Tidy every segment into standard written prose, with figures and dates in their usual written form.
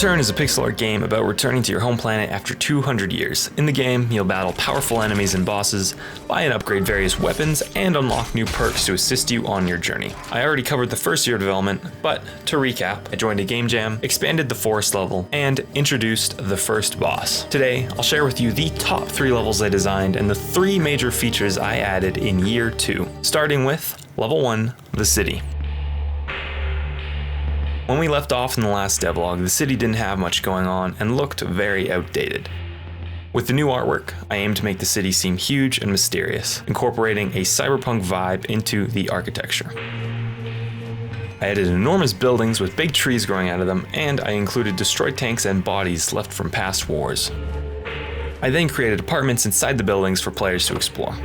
Return is a pixel art game about returning to your home planet after 200 years. In the game, you'll battle powerful enemies and bosses, buy and upgrade various weapons, and unlock new perks to assist you on your journey. I already covered the first year of development, but to recap, I joined a game jam, expanded the forest level, and introduced the first boss. Today, I'll share with you the top 3 levels I designed and the 3 major features I added in year 2, starting with level 1, the city. When we left off in the last devlog, the city didn't have much going on and looked very outdated. With the new artwork, I aimed to make the city seem huge and mysterious, incorporating a cyberpunk vibe into the architecture. I added enormous buildings with big trees growing out of them, and I included destroyed tanks and bodies left from past wars. I then created apartments inside the buildings for players to explore.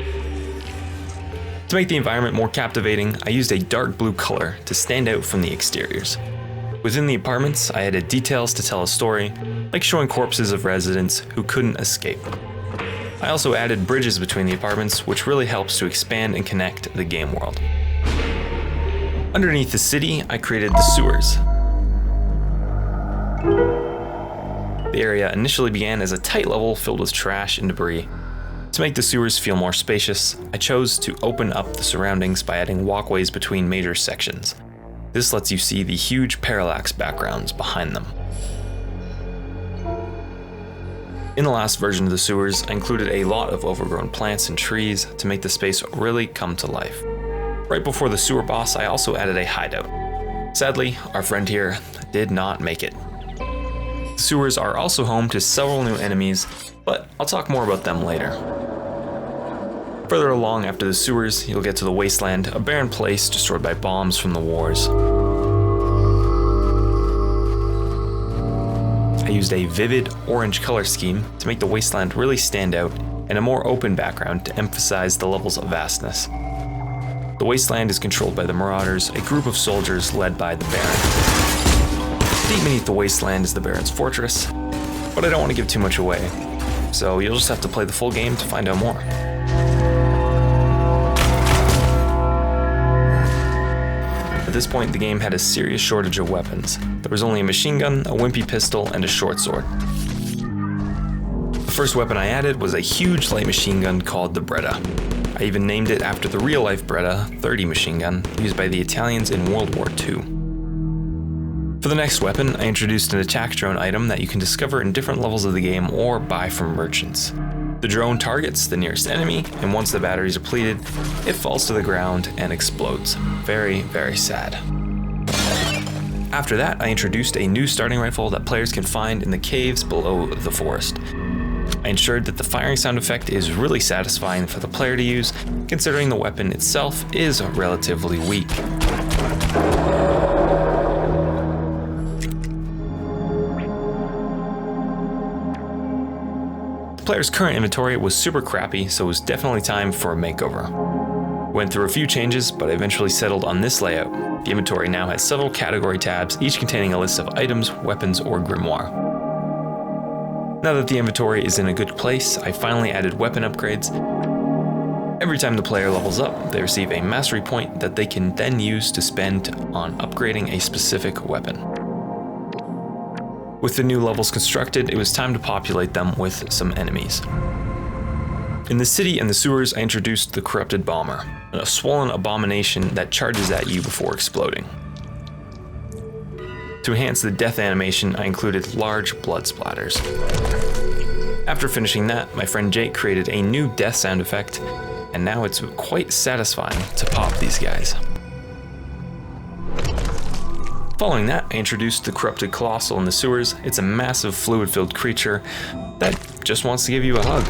To make the environment more captivating, I used a dark blue color to stand out from the exteriors. Within the apartments, I added details to tell a story, like showing corpses of residents who couldn't escape. I also added bridges between the apartments, which really helps to expand and connect the game world. Underneath the city, I created the sewers. The area initially began as a tight level filled with trash and debris. To make the sewers feel more spacious, I chose to open up the surroundings by adding walkways between major sections. This lets you see the huge parallax backgrounds behind them. In the last version of the sewers, I included a lot of overgrown plants and trees to make the space really come to life. Right before the sewer boss, I also added a hideout. Sadly, our friend here did not make it. The sewers are also home to several new enemies, but I'll talk more about them later. Further along after the sewers, you'll get to the Wasteland, a barren place destroyed by bombs from the wars. I used a vivid orange color scheme to make the Wasteland really stand out, and a more open background to emphasize the level's vastness. The Wasteland is controlled by the Marauders, a group of soldiers led by the Baron. Deep beneath the Wasteland is the Baron's fortress, but I don't want to give too much away, so you'll just have to play the full game to find out more. At this point, the game had a serious shortage of weapons. There was only a machine gun, a wimpy pistol, and a short sword. The first weapon I added was a huge light machine gun called the Breda. I even named it after the real-life Breda 30 machine gun used by the Italians in World War II. For the next weapon, I introduced an attack drone item that you can discover in different levels of the game or buy from merchants. The drone targets the nearest enemy, and once the batteries are depleted, it falls to the ground and explodes. Very, very sad. After that, I introduced a new starting rifle that players can find in the caves below the forest. I ensured that the firing sound effect is really satisfying for the player to use, considering the weapon itself is relatively weak. The player's current inventory was super crappy, so it was definitely time for a makeover. Went through a few changes, but I eventually settled on this layout. The inventory now has several category tabs, each containing a list of items, weapons, or grimoire. Now that the inventory is in a good place, I finally added weapon upgrades. Every time the player levels up, they receive a mastery point that they can then use to spend on upgrading a specific weapon. With the new levels constructed, it was time to populate them with some enemies. In the city and the sewers, I introduced the Corrupted Bomber, a swollen abomination that charges at you before exploding. To enhance the death animation, I included large blood splatters. After finishing that, my friend Jake created a new death sound effect, and now it's quite satisfying to pop these guys. Following that, I introduced the Corrupted Colossal in the sewers. It's a massive fluid-filled creature that just wants to give you a hug.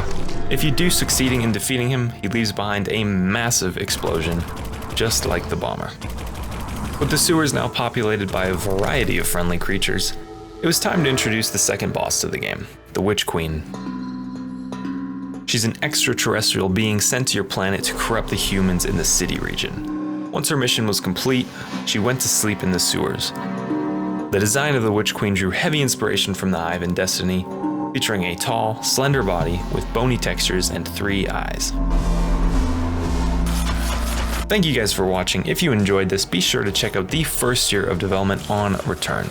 If you do succeeding in defeating him, he leaves behind a massive explosion, just like the bomber. With the sewers now populated by a variety of friendly creatures, it was time to introduce the second boss to the game, the Witch Queen. She's an extraterrestrial being sent to your planet to corrupt the humans in the city region. Once her mission was complete, she went to sleep in the sewers. The design of the Witch Queen drew heavy inspiration from the Eye of Destiny, featuring a tall, slender body with bony textures and 3 eyes. Thank you guys for watching. If you enjoyed this, be sure to check out the first year of development on Return.